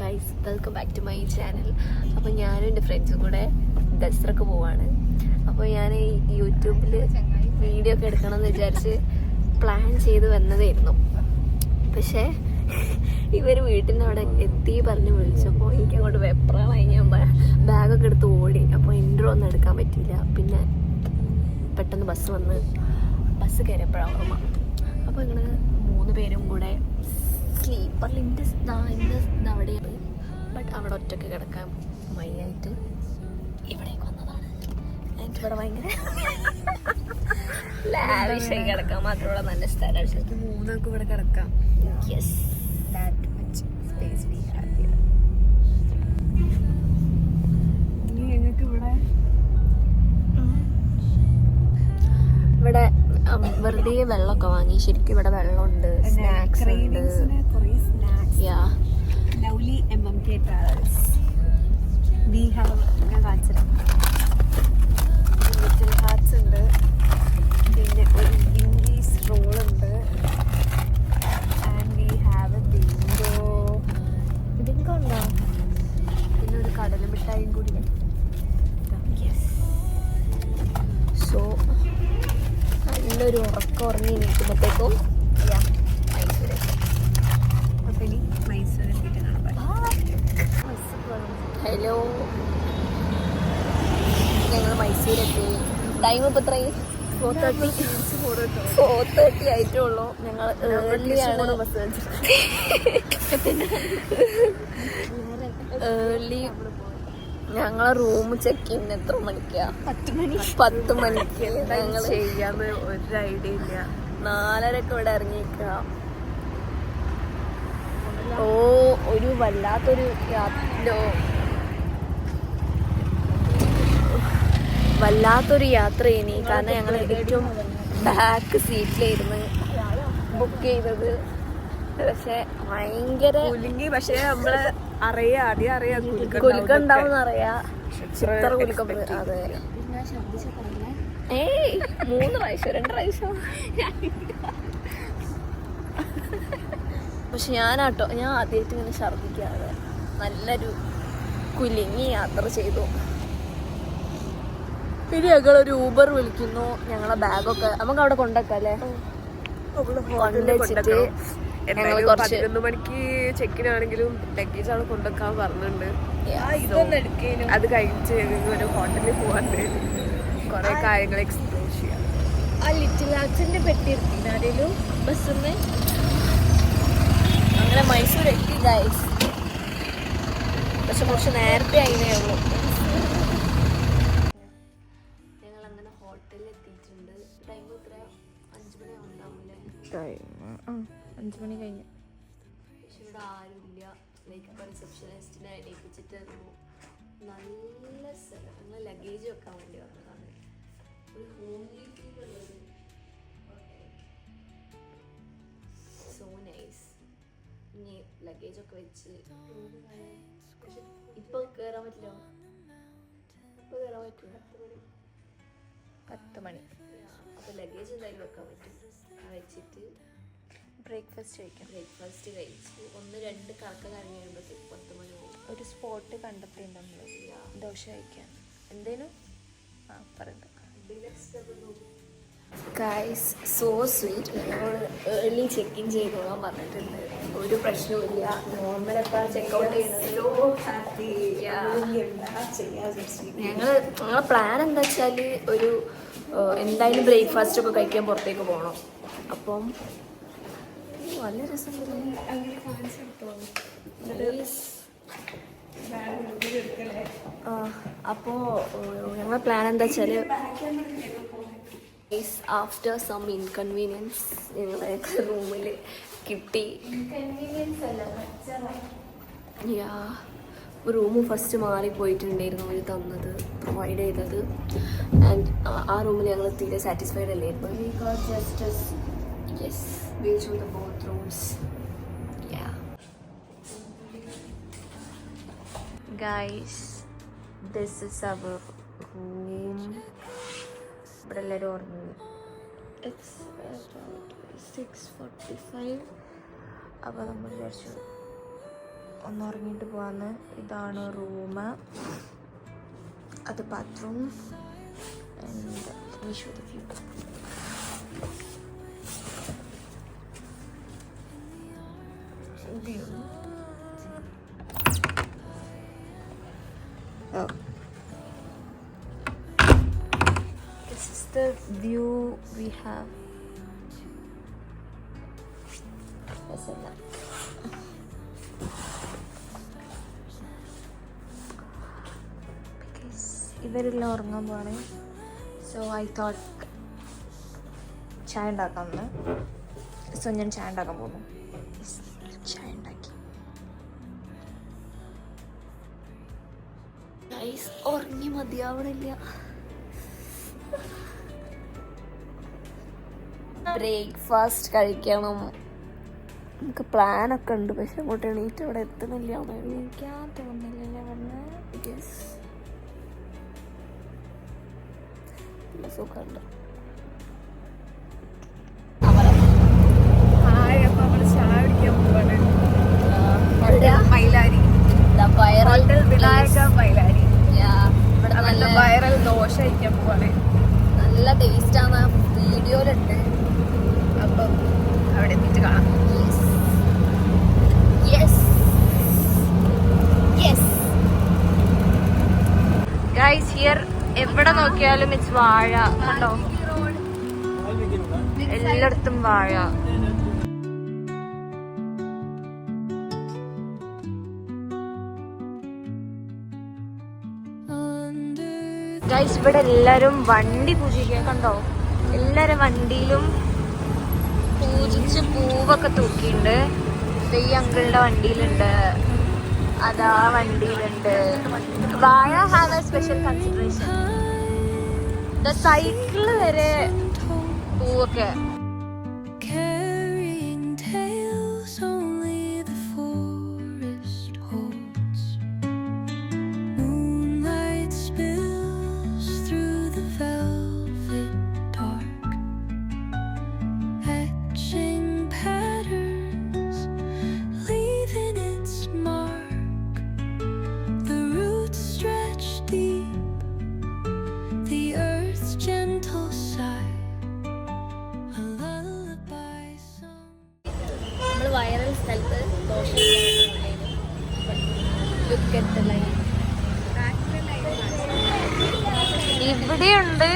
Guys, welcome back to my channel. അപ്പോൾ ഞാനും എൻ്റെ ഫ്രണ്ട്സും കൂടെ ദസറക്ക് പോവാണ്. അപ്പോൾ ഞാൻ ഈ യൂട്യൂബിൽ വീഡിയോ ഒക്കെ എടുക്കണമെന്ന് വിചാരിച്ച് പ്ലാൻ ചെയ്ത് വന്നതായിരുന്നു. പക്ഷേ ഇവർ വീട്ടിൻ്റെ അവിടെ എത്തി പറഞ്ഞ് വിളിച്ചപ്പോൾ എനിക്ക് അങ്ങോട്ട് വെപ്രാളായി. ഞാൻ ബാഗൊക്കെ എടുത്ത് ഓടി. അപ്പോൾ ഇൻട്രോ ഒന്നും എടുക്കാൻ പറ്റിയില്ല. പിന്നെ പെട്ടെന്ന് ബസ് കയറിയപ്പോഴാണ് ഓർമ്മ. അപ്പോൾ ഇങ്ങനെ 3 പേരും കൂടെ സ്ലീപ്പറിൻ്റെ അവിടെയാണ്. ബട്ട് അവിടെ ഒറ്റയ്ക്ക് കിടക്കാൻ മയ്യായിട്ട് ഇവിടേക്ക് വന്നതാണ്. എനിക്കിവിടെ ഭയങ്കര ലാവിഷായി കിടക്കാൻ മാത്രമുള്ള നല്ല സ്ഥലമാണ്. 3 ഇവിടെ കിടക്കാം. Yes, That much space we have here. ഇനി ഞങ്ങൾക്ക് ഇവിടെ വെറുതെ വെള്ളമൊക്കെ വാങ്ങി. ശരിക്കും ഇവിടെ വെള്ളമുണ്ട്, സ്നാക്സ് ഉണ്ട്. Lovely MMK Travels. We have ഞാൻ കാണിച്ചത് ലിറ്റിൽ ഹാർട്സ് ഉണ്ട്, പിന്നെ ഒരു ഇംഗ്ലീഷ് റോൾ ഉണ്ട്, and we have A Bingo ഉണ്ടോ, പിന്നെ ഒരു കടല മിഠായിയും കൂടി. സോ നല്ലൊരു ഉറക്കം ഉറങ്ങി നിൽക്കുമ്പോഴത്തേക്കും മൈസൂരേക്ക്. അപ്പം ഇനി മൈസൂർ എത്തിയിട്ട് കാണാം. ഹലോ, ഞങ്ങൾ മൈസൂരെത്തി. ടൈം ഇപ്പോൾ എത്രയും 4:30 ആയിട്ടേ ഉള്ളൂ. ഞങ്ങൾ ഏർലി ഞങ്ങളെ റൂം ചെക്ക് ചെയ്യുന്ന എത്ര മണിക്കാ? 10 മണിക്ക്. ഞങ്ങൾ ചെയ്യാന്ന് ഒരു ഐഡിയ ഇല്ല. 4:30 ഇവിടെ ഇറങ്ങിക്ക. ഒരു വല്ലാത്തൊരു യാത്ര ഇനി. കാരണം ഞങ്ങൾ ഏറ്റവും ബാക്ക് സീറ്റിലായിരുന്നു ബുക്ക് ചെയ്തത്. പക്ഷെ ഭയങ്കര പക്ഷെ നമ്മള് ആദ്യം കുലുക്കുണ്ടാവും അറിയാ. ചിത്ര കുലുക്കം. അതെ, 3 പ്രാവശ്യം 2 പ്രാവശ്യം. പക്ഷെ ഞാൻ ആദ്യമായിട്ട് ഇങ്ങനെ ഛർദ്ദിക്കാതെ നല്ലൊരു കുലുങ്ങി യാത്ര ചെയ്തു. പിന്നെ ഞങ്ങളൊരു ഊബർ വിളിക്കുന്നു. ഞങ്ങളെ ബാഗൊക്കെ നമുക്ക് അവിടെ കൊണ്ടുവെക്കാം അല്ലേ? കൊണ്ടുവച്ചിട്ട് ഞങ്ങൾ 11 മണിക്ക് ചെക്കിനാണെങ്കിലും ലഗേജ് അവിടെ കൊണ്ടുവെക്കാൻ പറഞ്ഞിട്ടുണ്ട്. അത് കഴിച്ച് ഒരു ഹോട്ടലിൽ പോകാണ്ട് കുറെ കാര്യങ്ങൾ എക്സ്പ്ലോർ ചെയ്യാം. ആ ലിറ്റിൽ ഹാർട്സിന്റെ പെട്ടി എടുത്തില്ല ആരെങ്കിലും ബസ്സിന്ന്. അങ്ങനെ മൈസൂർ എത്തി ഗൈസ്. പക്ഷെ കുറച്ച് നേരത്തെ ആയിനേ ഉള്ളൂ. ഞങ്ങൾ അങ്ങനെ ഹോട്ടലിൽ എത്തിയിട്ടുണ്ട്. ടൈം എത്ര? 5 മണി ഉണ്ടാവില്ലേ? 5 മണി കഴിഞ്ഞു. പക്ഷെ ഇവിടെ ആരുമില്ല. ലൈക്ക് റിസപ്ഷനിസ്റ്റിനെ ഏൽപ്പിച്ചിട്ടായിരുന്നു. നല്ല സ്ഥലം. ഞങ്ങൾ ലഗേജ് വെക്കാൻ വേണ്ടി വന്നതാണ്. ഒരു ഹോംലി ഫീൽ ഉള്ളത്. So nice. ഇനി ലഗേജൊക്കെ വെച്ച് ഇപ്പൊ കയറാൻ പറ്റില്ല. ഇപ്പൊ കയറാൻ പറ്റില്ല. 10 മണി. അപ്പൊ ലഗേജ് എന്തായാലും വെക്കാൻ പറ്റും. വെച്ചിട്ട് ബ്രേക്ക്ഫാസ്റ്റ് കഴിച്ച് 1-2 കറക്കം കഴിഞ്ഞ് കഴിയുമ്പോഴത്തേക്ക് 10 മണി പോകും. ഒരു സ്പോട്ട് കണ്ടെത്തിയിട്ടുണ്ട് നമ്മൾ ദോശ കഴിക്കാൻ. എന്തേലും പറയണ്ട. Guys, so sweet. ഞങ്ങൾ ഏർലി ചെക്ക് ഇൻ ചെയ്തോളാൻ പറഞ്ഞിട്ടുണ്ട്. ഒരു പ്രശ്നവുമില്ല. നോർമലൊക്കെ ചെക്കൗട്ട് ചെയ്യുന്നത്. ഞങ്ങളെ പ്ലാൻ എന്താ വെച്ചാൽ ഒരു എന്തായാലും ബ്രേക്ക്ഫാസ്റ്റ് ഒക്കെ കഴിക്കാൻ പുറത്തേക്ക് പോകണം. അപ്പം നല്ല രസം. അപ്പോൾ ഞങ്ങളെ പ്ലാൻ എന്താ വെച്ചാൽ ആഫ്റ്റർ സം ഇൻകൺവീനിയൻസ് ഞങ്ങളെ റൂമിൽ കിട്ടി. റൂം ഫസ്റ്റ് മാറിപ്പോയിട്ടുണ്ടായിരുന്നു അവർ തന്നത്, പ്രൊവൈഡ് ചെയ്തത്. ആൻഡ് ആ റൂമിൽ ഞങ്ങൾ തീരെ സാറ്റിസ്ഫൈഡ് അല്ലായിരുന്നു. Yes, we chose the both rooms. Yeah. Guys, this is our room. ഇവിടെ എല്ലാവരും ഉറങ്ങി. It's about 6:45. അപ്പോൾ നമ്മൾ വിചാരിച്ചു ഒന്ന് ഉറങ്ങിയിട്ട് പോവാന്ന്. ഇതാണ് റൂം, അത് bathroom. Oh. This is the view we have. Because ഇവരെല്ലാം ഉറങ്ങാൻ പോവാണ്. സോ ഐ തോട്ട് ചായ ഉണ്ടാക്കാമെന്ന്. സോ ഞാൻ ചായ ഉണ്ടാക്കാൻ പോകുന്നു. ചായ ഉണ്ടാക്കി ഉറങ്ങി മതിയാവണില്ല. ബ്രേക്ക്ഫാസ്റ്റ് കഴിക്കണം. നമുക്ക് പ്ലാനൊക്കെ ഉണ്ട്, പക്ഷെ അങ്ങോട്ട് എണീറ്റ് അവിടെ എത്തുന്നില്ല. എണീക്കാൻ തോന്നില്ലല്ലേ പറഞ്ഞ്. സുഖമുണ്ട്. ചായ കുടിക്കാൻ പോവാണ്. മൈലാരി വിനായക മൈലാരി. വൈറൽ ദോശ കഴിക്കാൻ പോവാണ്. നല്ല ടേസ്റ്റാണ്, വീഡിയോയിലുണ്ട്. അപ്പം അവിടെ എത്തിയിട്ട് കാണാം. ഗൈസ് ഹിയർ എവിടെ നോക്കിയാലും ഇറ്റ്സ് വാഴ. കണ്ടോ, എല്ലായിടത്തും വാഴ. ഗൈസ് ഇവിടെ എല്ലാരും വണ്ടി പൂജിക്കാൻ. കണ്ടോ, എല്ലാരും വണ്ടിയിലും പൂജിച്ച് പൂവൊക്കെ തൂക്കിയിട്ടുണ്ട്. ഈ അങ്കിളുടെ വണ്ടിയിലുണ്ട്, അതാ വണ്ടിയിലുണ്ട്. വാഴ have A special consideration. Cycle വരെ പൂവൊക്കെ. വൈറൽ സ്ഥലത്ത് ദോശ ഇവിടെയുണ്ട്,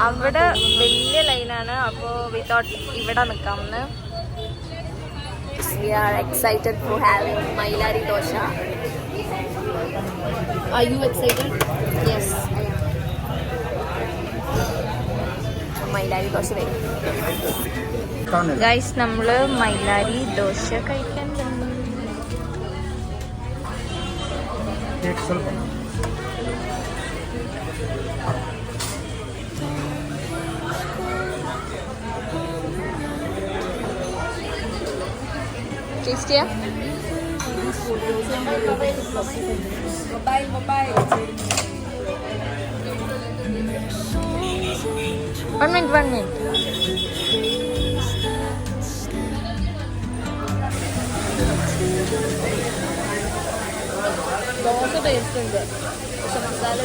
അവിടെ വലിയ ലൈനാണ്. അപ്പോൾ വി തോട്ട് ഇവിടെ നിൽക്കാമെന്ന്. We are excited for having Mailari dosha. Are you excited? Yes, I am. Mailari dosha വരും. ഗൈസ് നമ്മള് മൈലാരി ദോശ കഴിക്കാൻ ടേസ്റ്റിയാ. One minute. ദോശ ടേസ്റ്റ് ഉണ്ട്, പക്ഷെ masala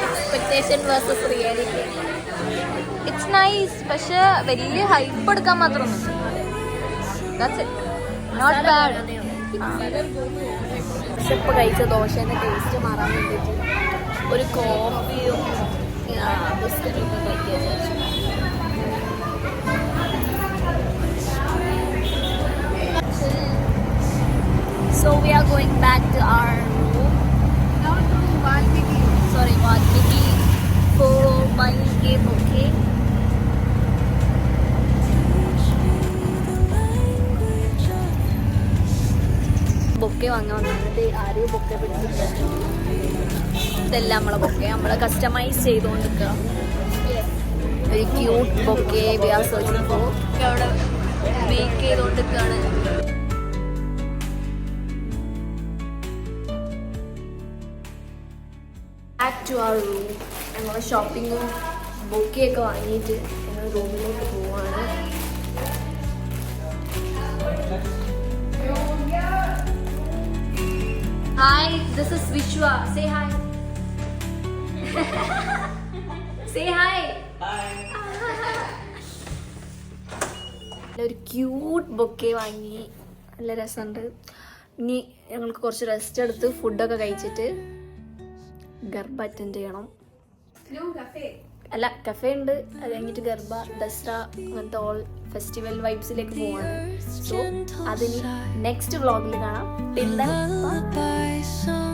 expectation versus reality. It's nice, പക്ഷെ വലിയ ഹൈപ്പ് എടുക്കാൻ മാത്രമൊന്നും. That's it, not bad. പക്ഷെ ഇപ്പോൾ കഴിച്ച ദോശേൻ്റെ ടേസ്റ്റ് മാറാൻ വേണ്ടിയിട്ട് ഒരു കോഫിയും ബിസ്ക്കറ്റൊക്കെ കഴിക്കാൻ വിചാരിച്ചു. So we are going back to our room. Valmiki for buying a bouquet. Bouquet വാങ്ങാൻ വന്നിട്ട് ആരെയും ബൊക്കെ പിടിച്ചിട്ട് ഇതെല്ലാം നമ്മളെ ബൊക്കെ നമ്മളെ കസ്റ്റമൈസ് ചെയ്തുകൊണ്ടിരിക്കുക. ഒരു cute bouquet we are searching for. അവിടെ മേക്ക് ചെയ്തുകൊണ്ടിരിക്കുകയാണ്. Back to our room. ഞങ്ങൾ ഷോപ്പിങ്ങും ബൊക്കെയൊക്കെ വാങ്ങിയിട്ട് ഞങ്ങൾ റൂമിലേക്ക് പോവാണ്. Hi, this is Vishwa. Say hi. Say hi. ഒരു ക്യൂട്ട് ബൊക്കെ വാങ്ങി, നല്ല രസമുണ്ട്. ഇനി ഞങ്ങൾക്ക് കുറച്ച് റെസ്റ്റ് എടുത്ത് ഫുഡൊക്കെ കഴിച്ചിട്ട് ഗർഭ അറ്റൻഡ് ചെയ്യണം. അല്ല, കഫേ ഉണ്ട്. അത് കഴിഞ്ഞിട്ട് ഗർഭ, ദസറ, അങ്ങനത്തെ ഓൾ ഫെസ്റ്റിവൽ വൈബ്സിലേക്ക് പോവാണ്. സോ അതിന് നെക്സ്റ്റ് വ്ളോഗിൽ കാണാം. Till then, bye.